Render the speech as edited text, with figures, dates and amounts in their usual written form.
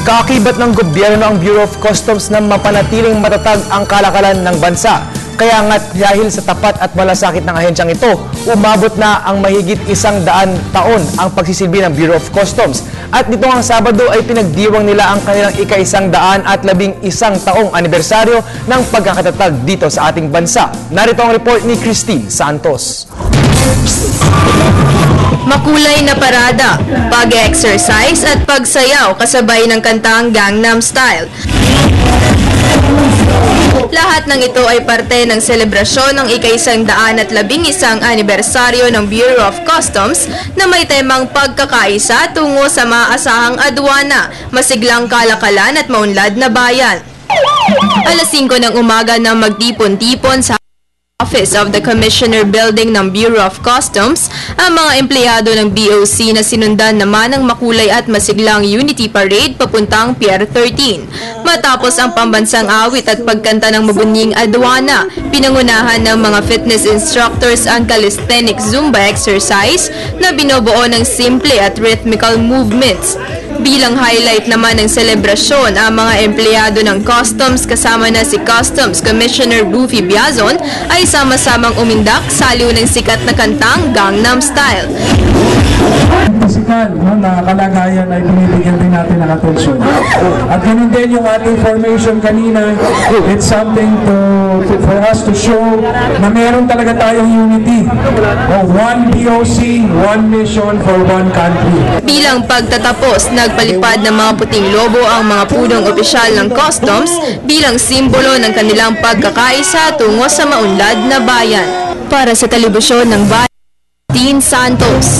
Kaakibat ng gobyerno ang Bureau of Customs na mapanatiling matatag ang kalakalan ng bansa. Kaya nga dahil sa tapat at malasakit ng ahensyang ito, umabot na ang mahigit 100 taon ang pagsisilbi ng Bureau of Customs. At nitong Sabado ay pinagdiwang nila ang kanilang ika-111 taong anibersaryo ng pagkakatatag dito sa ating bansa. Narito ang report ni Christine Santos. Makulay na parada, pag-exercise at pagsayaw kasabay ng kantang Gangnam Style. Lahat ng ito ay parte ng selebrasyon ng ika-111 anibersaryo ng Bureau of Customs na may temang pagkakaisa tungo sa maasahang adwana, masiglang kalakalan at maunlad na bayan. Alas 5 ng umaga na magtipon-tipon sa Office of the Commissioner Building ng Bureau of Customs, ang mga empleyado ng BOC na sinundan naman ng makulay at masiglang Unity Parade papuntang Pier 13. Matapos ang pambansang awit at pagkanta ng mabunying adwana, pinangunahan ng mga fitness instructors ang calisthenic Zumba exercise na binubuo ng simple at rhythmical movements. Bilang highlight naman ng selebrasyon, ang mga empleyado ng Customs kasama na si Customs Commissioner Rufy Biazon ay sama-samang umindak sa aliw ng sikat na kantang Gangnam Style. Physical na kalagayan ay binibigyan din natin ng atensyon. At ganun din yung ating formation kanina, it's something for us to show na meron talaga tayong unity of one BOC, one mission for one country. Bilang pagtatapos, nagpalipad ng mga puting lobo ang mga punong opisyal ng Customs bilang simbolo ng kanilang pagkakaisa tungo sa maunlad na bayan. Para sa telebisyon ng bayan, Christine Santos.